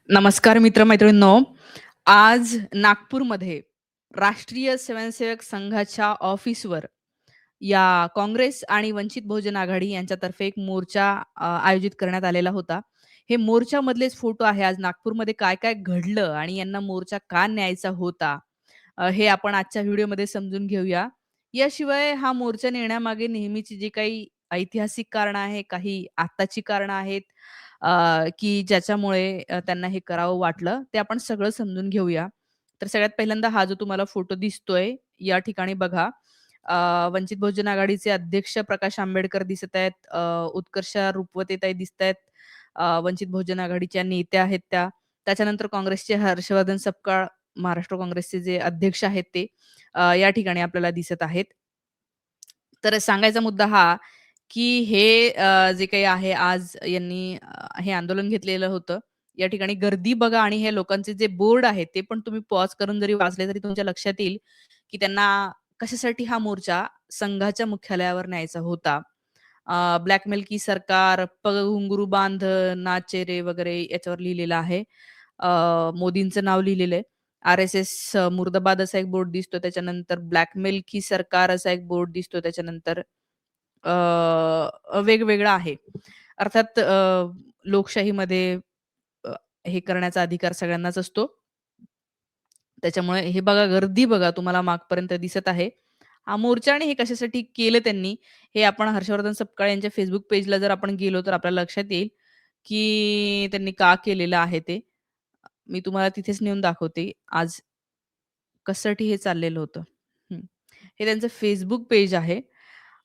नमस्कार मित्र-मैत्रिणींनो. आज नागपूरमध्ये राष्ट्रीय स्वयंसेवक संघाच्या ऑफिसवर या काँग्रेस आणि वंचित बहुजन आघाडी यांच्यातर्फे एक मोर्चा आयोजित करण्यात आलेला होता. हे मोर्चामधलेच फोटो आहे. आज नागपूरमध्ये काय-काय घडलं आणि यांना मोर्चा का न्यायचा होता, हे आपण आजच्या व्हिडिओमध्ये समजून घेऊया. याशिवाय हा मोर्चा नेण्यामागे नेहमीची जी काही ऐतिहासिक कारणं आहे, काही आत्ताची कारणं आहेत, की ज्याच्यामुळे त्यांना हे करावं वाटलं, ते आपण सगळं समजून घेऊया. तर सगळ्यात पहिल्यांदा हा जो तुम्हाला फोटो दिसतोय, या ठिकाणी बघा. वंचित बहुजन आघाडीचे अध्यक्ष प्रकाश आंबेडकर दिसत आहेत. उत्कर्षा रुपवतेताई दिसतायत. वंचित बहुजन आघाडीच्या नेत्या आहेत त्या. त्याच्यानंतर काँग्रेसचे हर्षवर्धन सपकाळ, महाराष्ट्र काँग्रेसचे जे अध्यक्ष आहेत ते या ठिकाणी आपल्याला दिसत आहेत. तर सांगायचा मुद्दा हा, की हे जे काही आहे आज यांनी हे आंदोलन घेतलेलं होतं. या ठिकाणी गर्दी बघा आणि हे लोकांचे जे बोर्ड आहेत, ते पण तुम्ही पॉज करून जरी वाचले तरी तुमच्या लक्षात येईल, की त्यांना कशासाठी हा मोर्चा संघाच्या मुख्यालयावर न्यायचा होता. ब्लॅकमेल की सरकार, पग घुंगरू बांध नाचे रे वगैरे याच्यावर लिहिलेलं आहे. मोदींचं नाव लिहिलेलं आहे. आर-एस-एस मुर्दाबाद असा एक बोर्ड दिसतो. त्याच्यानंतर ब्लॅकमेल की सरकार असा एक बोर्ड दिसतो. त्याच्यानंतर वेगवेगळं आहे. अर्थात लोकशाहीमध्ये अ, हे करण्याचा अधिकार सगळ्यांनाच असतो. त्याच्यामुळे हे बघा, गर्दी बघा तुम्हाला मागपर्यंत दिसत आहे. हा मोर्चा आणि हे कशासाठी केलं त्यांनी, हे आपण हर्षवर्धन सपकाळ यांच्या Facebook पेजला जर आपण गेलो तर आपल्याला लक्षात येईल, की त्यांनी का केलेलं आहे ते. मी तुम्हाला तिथेच नेऊन दाखवते. आज कशासाठी हे चाललेलं होतं. हं. हे त्यांचं Facebook पेज आहे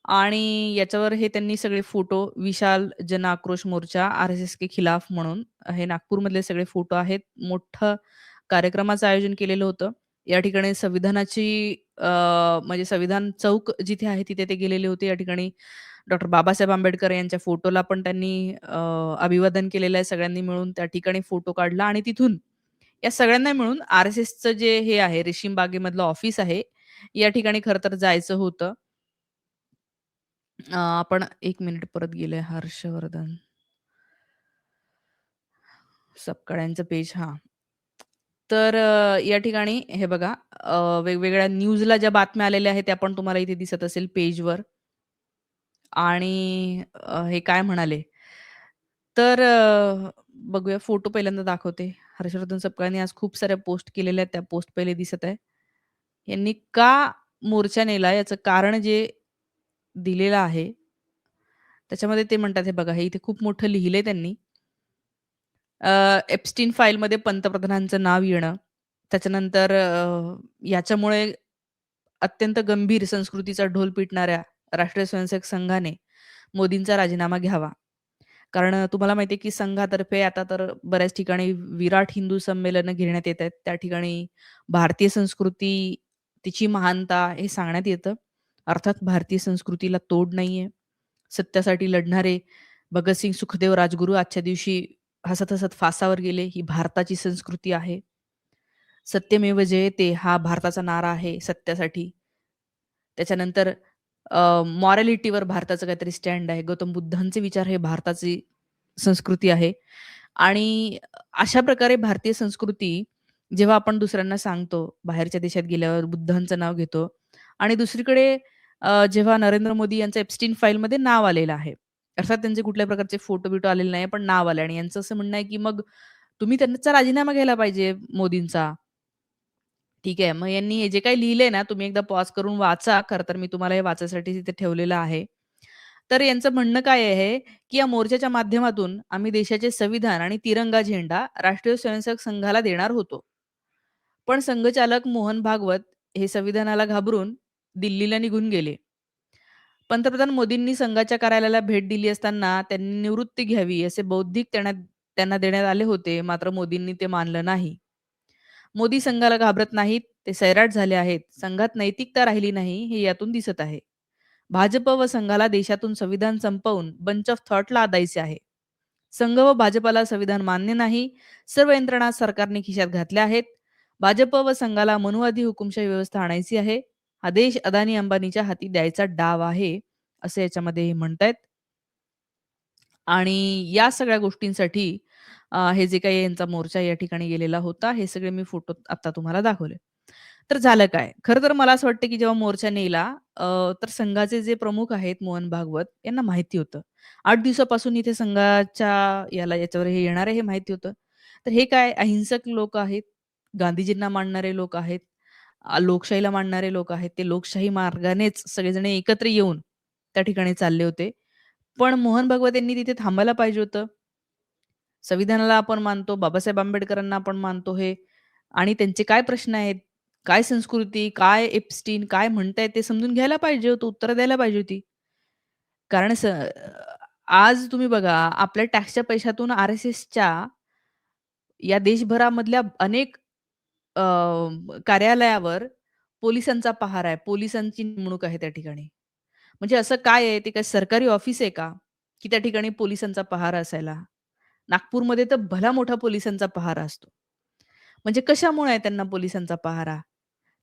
आणि याच्यावर हे त्यांनी सगळे फोटो विशाल जन आक्रोश मोर्चा आर-एस-एस के खिलाफ म्हणून हे नागपूरमधले सगळे फोटो आहेत. मोठं कार्यक्रमाचं आयोजन केलेलं होतं. या ठिकाणी संविधानाची म्हणजे संविधान चौक जिथे आहे तिथे ते गेलेले होते. या ठिकाणी डॉक्टर बाबासाहेब आंबेडकर यांच्या फोटोला पण त्यांनी अभिवादन केलेलं आहे सगळ्यांनी मिळून. त्या ठिकाणी फोटो काढला आणि तिथून या सगळ्यांना मिळून आर-एस-एसचं जे हे आहे रेशीम बागेमधलं ऑफिस आहे, या ठिकाणी खरं तर जायचं होतं. आपण 1 मिनिट परत गेलोय. हर्षवर्धन सपकाळ पेज हां. तर या ठिकाणी हे बघा, वेगवेगळ्या न्यूजला ज्या बातम्या आलेल्या आहेत, त्या पण तुम्हाला इथे दिसत असेल पेजवर. आणि हे काय म्हणाले, तर बघूया फोटो पहिल्यांदा दाखवते. हर्षवर्धन सपकाळांनी आज खूप साऱ्या पोस्ट केलेल्या आहेत. त्या पोस्ट पहिले दिसत आहे. यांनी का मोर्चा नेला याचं कारण जे दिलेलं आहे, त्याच्यामध्ये ते म्हणतात हे बघा, हे इथे खूप मोठं लिहिलंय त्यांनी. एप्स्टीन फाईलमध्ये पंतप्रधानांचं नाव येणं. त्याच्यानंतर याच्यामुळे अत्यंत गंभीर संस्कृतीचा ढोल पिटणाऱ्या राष्ट्रीय स्वयंसेवक संघाने मोदींचा राजीनामा घ्यावा. कारण तुम्हाला माहिती आहे, की संघातर्फे आता तर बऱ्याच ठिकाणी विराट हिंदू संमेलनं घेण्यात येत आहेत. त्या ठिकाणी भारतीय संस्कृती, तिची महानता हे सांगण्यात येतं. अर्थात भारतीय संस्कृतीला तोड नाहीये. सत्यासाठी लढणारे भगतसिंग, सुखदेव, राजगुरू आजच्या दिवशी हसत-हसत फासावर गेले. ही भारताची संस्कृती आहे. सत्यमेव जयते हा भारताचा नारा आहे सत्यासाठी. त्याच्यानंतर मॉरॅलिटीवर भारताचं काहीतरी स्टँड आहे. गौतम बुद्धांचे विचार हे भारताची संस्कृती आहे. आणि अशा प्रकारे भारतीय संस्कृती जेव्हा आपण दुसऱ्यांना सांगतो, बाहेरच्या देशात गेल्यावर बुद्धांचं नाव घेतो आणि दुसरीकडे जेव्हा नरेंद्र मोदी यांचं एप्स्टीन फाईलमध्ये नाव आलेलं आहे. अर्थात त्यांचे कुठल्याही प्रकारचे फोटो-बिटो आलेले नाही, पण नाव आलंय आणि यांचं असं म्हणणं आहे, की मग तुम्ही त्यांचा राजीनामा घ्यायला पाहिजे मोदींचा. ठीक आहे. मग यांनी हे जे काही लिहिलंय ना, तुम्ही एकदा पॉज करून वाचा. खरं तर मी तुम्हाला हे वाचायसाठी तिथे ठेवलेलं आहे. तर यांचं म्हणणं काय आहे, की या मोर्चाच्या माध्यमातून आम्ही देशाचे संविधान आणि तिरंगा झेंडा राष्ट्रीय स्वयंसेवक संघाला देणार होतो. पण संघचालक मोहन भागवत हे संविधानाला घाबरून दिल्लीला निघून गेले. पंतप्रधान मोदींनी संघाच्या कार्यालयाला भेट दिली असताना त्यांनी निवृत्ती घ्यावी असे बौद्धिक त्यांना त्यांना देण्यात आले होते. मात्र मोदींनी ते मानलं नाही. मोदी संघाला घाबरत नाहीत, ते सैराट झाले आहेत. संघात नैतिकता राहिली नाही, हे यातून दिसत आहे. भाजप व संघाला देशातून संविधान संपवून बंच ऑफ थॉटला लादायचे आहे. संघ व भाजपाला संविधान मान्य नाही. सर्व यंत्रणा सरकारने खिशात घातल्या आहेत. भाजप व संघाला मनुवादी हुकुमशाही व्यवस्था आणायची आहे. हा देश अदानी अंबानीच्या हाती द्यायचा डाव आहे, असं याच्यामध्ये म्हणतायत. आणि या सगळ्या गोष्टींसाठी हे जे काही यांचा मोर्चा या ठिकाणी गेलेला होता, हे सगळे मी फोटो आता तुम्हाला दाखवले. तर झालं काय? खरं तर मला असं वाटतं, की जेव्हा मोर्चा नेला अ, तर संघाचे जे प्रमुख आहेत मोहन भागवत यांना माहिती होतं. 8 दिवसापासून इथे संघाच्या याच्यावर हे येणार आहे हे माहिती होतं. तर हे काय अहिंसक लोक आहेत, गांधीजींना मानणारे लोक आहेत, लोकशाहीला मानणारे लोक आहेत. ते लोकशाही मार्गानेच सगळेजण एकत्र येऊन त्या ठिकाणी चालले होते. पण मोहन भागवत यांनी तिथे थांबायला पाहिजे होतं. संविधानाला आपण मानतो, बाबासाहेब आंबेडकरांना आपण मानतो हे आणि त्यांचे काय प्रश्न आहेत, काय संस्कृती, काय एप्स्टीन काय म्हणतायत ते समजून घ्यायला पाहिजे होतं, उत्तरं द्यायला पाहिजे होती. कारण आज तुम्ही बघा आपल्या टॅक्सच्या पैशातून आर-एस-एसच्या या देशभरामधल्या अनेक अ, कार्यालयावर पोलिसांचा पहारा आहे. पोलिसांची नेमणूक आहे त्या ठिकाणी. म्हणजे असं काय आहे, ते काय सरकारी ऑफिस आहे का? की त्या ठिकाणी पोलिसांचा पहारा असायला? नागपूरमध्ये तर भला मोठा पोलिसांचा पहारा असतो. म्हणजे कशामुळे आहे त्यांना पोलिसांचा पहारा?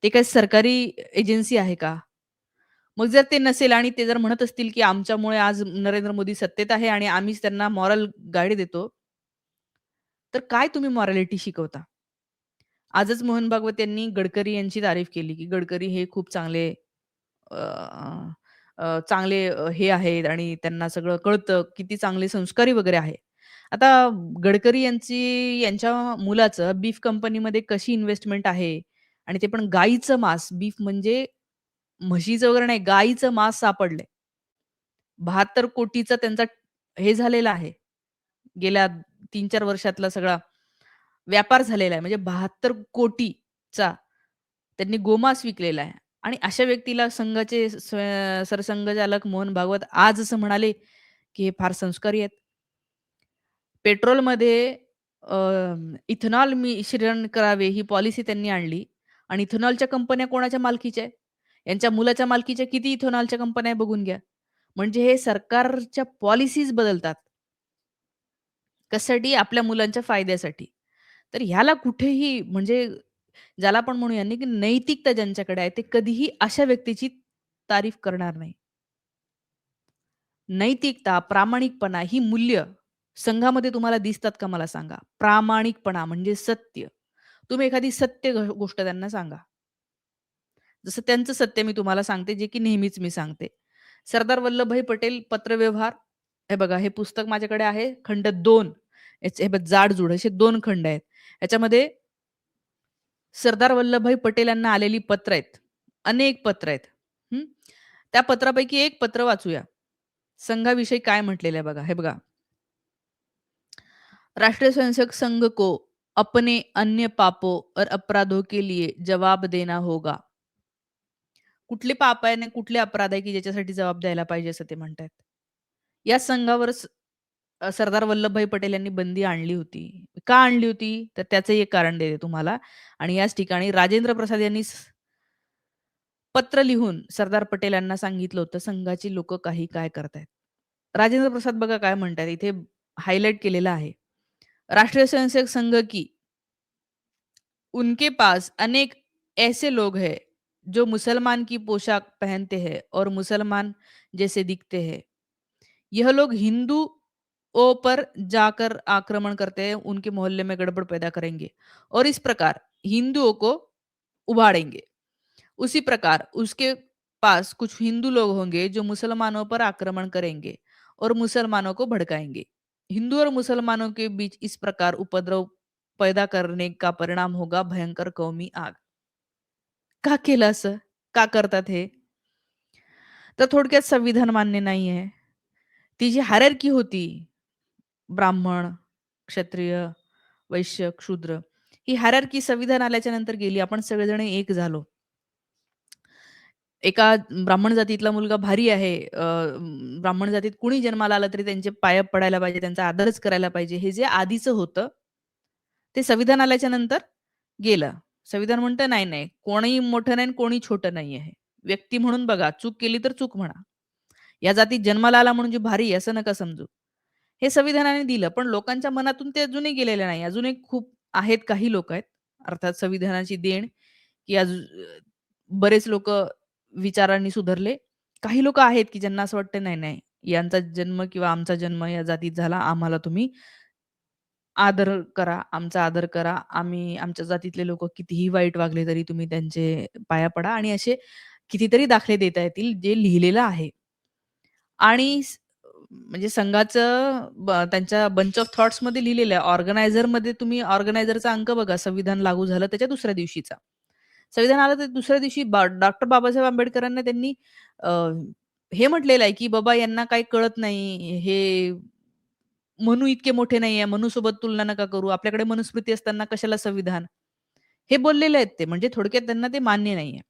ते काही सरकारी एजन्सी आहे का? मग जर ते नसेल आणि ते जर म्हणत असतील, की आमच्यामुळे आज नरेंद्र मोदी सत्तेत आहे आणि आम्हीच त्यांना मॉरल गाईड देतो, तर काय तुम्ही मॉरॅलिटी शिकवता? आजच मोहन भागवत यांनी गडकरी यांची तारीफ केली, की गडकरी हे खूप चांगले अ, चांगले हे आहेत आणि त्यांना सगळं कळतं, किती चांगले संस्कारी वगैरे आहे. आता गडकरी यांच्या मुलाचं बीफ कंपनीमध्ये कशी इन्व्हेस्टमेंट आहे आणि ते पण गाईचं मांस, बीफ म्हणजे म्हशीचं वगैरे नाही, गाईचं मांस सापडलंय. 72 कोटीचा त्यांचा हे झालेला आहे. गेल्या 3-4 वर्षातला सगळा व्यापार झालेला आहे. म्हणजे 72 कोटीचा त्यांनी गोमांस विकलेला आहे. आणि अशा व्यक्तीला संघाचे सरसंघचालक मोहन भागवत आज असं म्हणाले, की हे फार संस्कारी आहेत. पेट्रोलमध्ये अ, इथेनॉल मिश्रण करावे ही पॉलिसी त्यांनी आणली आणि इथेनॉलच्या कंपन्या कोणाच्या मालकीच्या आहे? यांच्या मुलाच्या मालकीच्या किती इथेनॉलच्या कंपन्या आहे बघून घ्या. म्हणजे हे सरकारच्या पॉलिसीज बदलतात. कशासाठी? आपल्या मुलांच्या फायद्यासाठी. तर ह्याला कुठेही म्हणजे ज्याला आपण म्हणूया ना, की नैतिकता ज्यांच्याकडे आहे, ते कधीही अशा व्यक्तीची तारीफ करणार नाही. नैतिकता, प्रामाणिकपणा ही मूल्य संघामध्ये तुम्हाला दिसतात का मला सांगा? प्रामाणिकपणा म्हणजे सत्य. तुम्ही एखादी सत्य गोष्ट त्यांना सांगा. जसं त्यांचं सत्य मी तुम्हाला सांगते, जे की नेहमीच मी सांगते. सरदार वल्लभभाई पटेल पत्रव्यवहार. हे बघा, हे पुस्तक माझ्याकडे आहे. खंड 2 याचे हे बघ जाड-जुड असे 2 खंड आहेत. याच्यामध्ये सरदार वल्लभभाई पटेल यांना आलेली पत्र आहेत. अनेक पत्र आहेत. हं. त्या पत्रापैकी एक पत्र वाचूया. संघाविषयी काय म्हटलेलं आहे बघा. हे बघा. राष्ट्रीय स्वयंसेवक संघ को अपने अन्य पापों और अपराधों के लिए जवाब देना होगा. कुठले पाप आहे आणि कुठले अपराध आहे, की ज्याच्यासाठी जबाब द्यायला पाहिजे असं ते म्हणतायत. या संघावर सरदार वल्लभभाई पटेल यांनी बंदी आणली होती. का आणली होती? तर त्याचंही एक कारण देते तुम्हाला आणि याच ठिकाणी राजेंद्र प्रसाद यांनी पत्र लिहून सरदार पटेल यांना सांगितलं होतं, संघाची लोकं काही काय करतायत. राजेंद्र प्रसाद बघा काय म्हणतायत, इथे हायलाइट केलेलं आहे. राष्ट्रीय स्वयंसेवक संघ की उनके पास अनेक ऐसे लोग हैं, जो मुसलमान की पोशाक पहनते हैं और मुसलमान जैसे दिखते हैं। यह लोग हिंदुओं पर जाकर आक्रमण करते हैं, उनके मोहल्ले में गड़बड़ पैदा करेंगे और इस प्रकार हिंदुओं को उभाड़ेंगे। उसी प्रकार उसके पास कुछ हिंदू लोग होंगे जो मुसलमानों पर आक्रमण करेंगे और मुसलमानों को भड़काएंगे। हिंदू और मुसलमानों के बीच इस प्रकार उपद्रव पैदा करने का परिणाम होगा भयंकर कौमी आग. का केलं असं? का करतात हे? तर थोडक्यात संविधान मान्य नाहीये. ती जी हायरार्की होती ब्राह्मण, क्षत्रिय, वैश्य, शूद्र ही हायरार्की संविधान आल्याच्या नंतर गेली. आपण सगळेजण एक झालो. एका ब्राह्मण जातीतला मुलगा भारी आहे. ब्राह्मण जातीत कुणी जन्माला आलं तरी त्यांचे पाया पडायला पाहिजे, त्यांचा आदरच करायला पाहिजे. हे जे आधीचं होतं, ते संविधान आल्याच्या नंतर गेलं. संविधान म्हणतं, "नाही, नाही, कोणीही मोठं नाही आणि कोणी छोटं नाही आहे. व्यक्ती म्हणून बघा, चूक केली तर चूक म्हणा. या जातीत जन्माला आला म्हणून जे भारी आहे असं नका समजू." हे संविधानाने दिलं. पण लोकांच्या मनातून ते अजूनही गेलेलं नाही. अजूनही खूप आहेत, काही लोकं आहेत. अर्थात संविधानाची देण, की बरेच लोकं विचारांनी सुधारले. काही लोकं आहेत, की ज्यांना असं वाटतं, "नाही, नाही, यांचा जन्म किंवा आमचा जन्म या जातीत झाला. आम्हाला तुम्ही आदर करा, आमचा आदर करा. आम्ही आमच्या जातीतले लोकं कितीही वाईट वागले तरी तुम्ही त्यांचे पाया पडा आणि असे कितीतरी दाखले देता येतील जे लिहिलेलं आहे. आणि म्हणजे संघाचं त्यांच्या बंच ऑफ थॉट्समध्ये लिहिलेलं आहे. ऑर्गनायझरमध्ये तुम्ही ऑर्गनायझरचा अंक बघा, संविधान लागू झालं त्याच्या दुसऱ्या दिवशीचा. संविधान आलं तर दुसऱ्या दिवशी डॉक्टर बाबासाहेब आंबेडकरांना त्यांनी अ, हे म्हटलेलं आहे, की बाबा यांना काही कळत नाही. हे मनू इतके मोठे नाहीये. मनूसोबत तुलना नका करू. आपल्याकडे मनुस्मृती असताना कशाला संविधान? हे बोललेले आहेत ते. म्हणजे थोडक्यात त्यांना ते मान्य नाहीये.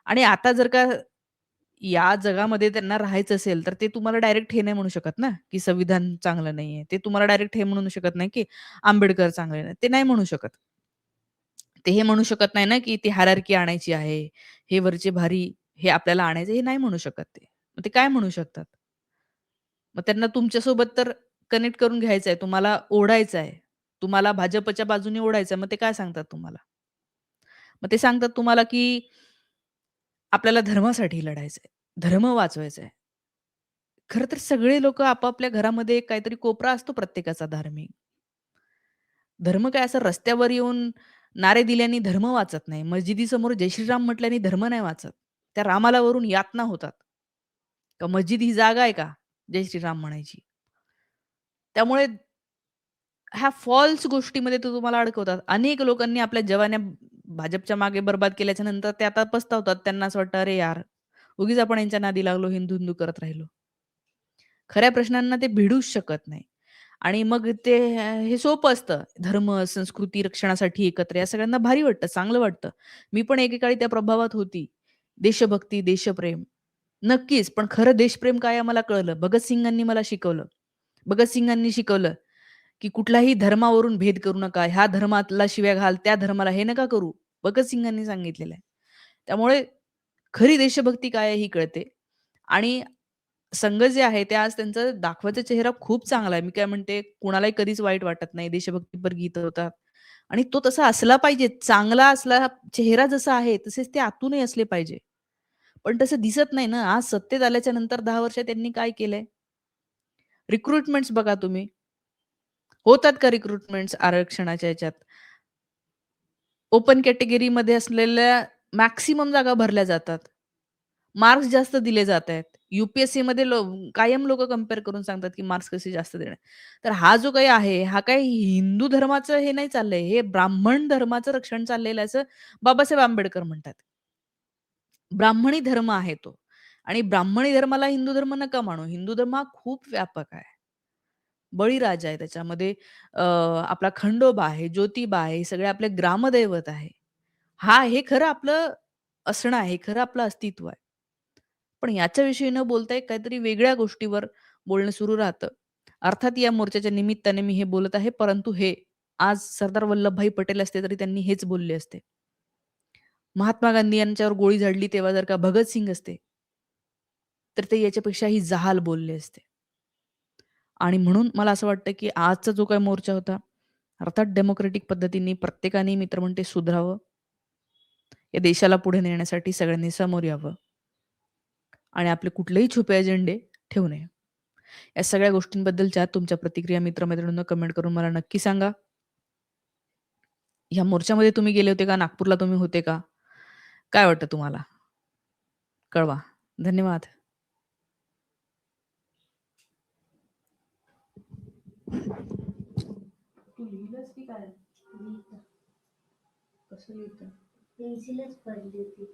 आणि आता जर का या जगामध्ये त्यांना राहायचं असेल, तर ते तुम्हाला डायरेक्ट हे नाही म्हणू शकत ना, की संविधान चांगलं नाहीये. ते तुम्हाला डायरेक्ट हे म्हणू शकत नाही, की आंबेडकर चांगले नाहीत. ते नाही म्हणू शकत. ते हे म्हणू शकत नाही ना, की ती हायरार्की आणायची आहे. हे वरचे भारी हे आपल्याला आणायचं हे नाही म्हणू शकत ते. मग ते काय म्हणू शकतात? मग त्यांना तुमच्यासोबत तर कनेक्ट करून घ्यायचं आहे. तुम्हाला ओढायचं आहे. तुम्हाला भाजपच्या बाजूने ओढायचं आहे. मग ते काय सांगतात तुम्हाला? मग ते सांगतात तुम्हाला, की आपल्याला धर्मासाठी लढायचं आहे. धर्म वाचवायचा आहे. खरं तर सगळे लोकं आपापल्या घरामध्ये एक काहीतरी कोपरा असतो प्रत्येकाचा धार्मिक. धर्म काय असं रस्त्यावर येऊन नारे दिल्याने धर्म वाचत नाही. मस्जिदीसमोर जय श्रीराम म्हटल्याने धर्म नाही वाचत. त्या रामाला वरून यातना होतात. का मस्जिद ही जागा आहे का? जय श्रीराम म्हणायची. त्यामुळे ह्या फॉल्स गोष्टीमध्ये ते तुम्हाला अडकवतात. अनेक लोकांनी आपल्या जवान्या भाजपच्या मागे बरबाद केल्याच्या नंतर ते आता पस्तावतात. त्यांना असं वाटतं, "अरे यार, उगीच आपण यांच्या नादी लागलो, हिंदू-हिंदू करत राहिलो." खऱ्या प्रश्नांना ते भिडूच शकत नाही. आणि मग ते हे सोपं असतं. धर्म, संस्कृती रक्षणासाठी एकत्र या सगळ्यांना भारी वाटतं, चांगलं वाटतं. मी पण एकेकाळी त्या प्रभावात होती. देशभक्ती, देशप्रेम नक्कीच. पण खरं देशप्रेम काय आहे मला कळलं. भगतसिंगांनी मला शिकवलं. भगतसिंगांनी शिकवलं, की कुठल्याही धर्मावरून भेद करू नका. ह्या धर्माला शिव्या घाल, त्या धर्माला हे नका करू. भगतसिंगांनी सांगितलेलं आहे. त्यामुळे खरी देशभक्ती काय आहे ही कळते. आणि संघ जे आहे ते आज त्यांचा दाखवायचा चेहरा खूप चांगला आहे. मी काय म्हणते कुणालाही कधीच वाईट वाटत नाही. देशभक्तीपर गीतं होतात आणि तो तसा असला पाहिजे. चांगला असला चेहरा जसा आहे तसेच ते आतूनही असले पाहिजे. पण तसं दिसत नाही ना. आज सत्तेत आल्याच्या नंतर 10 वर्षात त्यांनी काय केलंय? रिक्रुटमेंट्स बघा तुम्ही. होतात का रिक्रुटमेंट्स आरक्षणाच्या ह्याच्यात? ओपन कॅटेगरीमध्ये असलेल्या मॅक्सिमम जागा भरल्या जातात. मार्क्स जास्त दिले जात आहेत. यू-पी-एस-सीमध्ये कायम लोकं कंपेअर करून सांगतात, की मार्क्स कसे जास्त देणे. तर हा जो काही आहे, हा काही हिंदू धर्माचं हे नाही चाललंय. हे ब्राह्मण धर्माचं रक्षण चाललेलं आहे, असं बाबासाहेब आंबेडकर म्हणतात. ब्राह्मणी धर्म आहे तो आणि ब्राह्मणी धर्माला हिंदू धर्म नका मानू. हिंदू धर्म हा खूप व्यापक आहे. बळीराजा आहे त्याच्यामध्ये आपला खंडोबा आहे, ज्योतिबा आहे, हे सगळे आपले ग्रामदैवत आहे. हे खरं आपलं असणं आहे, हे खरं आपलं अस्तित्व आहे. पण याच्याविषयी न बोलता एक काहीतरी वेगळ्या गोष्टीवर बोलणं सुरू राहतं. अर्थात या मोर्चाच्या निमित्ताने मी हे बोलत आहे, परंतु हे आज सरदार वल्लभभाई पटेल असते तरी त्यांनी हेच बोलले असते. महात्मा गांधी यांच्यावर गोळी झाडली तेव्हा जर का भगतसिंग असते, तर ते याच्यापेक्षाही जहाल बोलले असते. आणि म्हणून मला असं वाटतं, की आजचा जो काही मोर्चा होता, अर्थात डेमोक्रॅटिक पद्धतीने प्रत्येकाने मी तर म्हणते सुधरावं. या देशाला पुढे नेण्यासाठी सगळ्यांनी समोर यावं आणि आपले कुठलेही छुपे अजेंडे ठेवू नये. या सगळ्या गोष्टींबद्दलच्या तुमच्या प्रतिक्रिया मित्र-मैत्रिणींनो कमेंट करून मला नक्की सांगा. ह्या मोर्चामध्ये तुम्ही गेले होते का? नागपूरला तुम्ही होते का? काय वाटतं तुम्हाला? कळवा. धन्यवाद. तू लिहिलंस की काय? कसं लिहितं? पेन्सिलच पडली होती.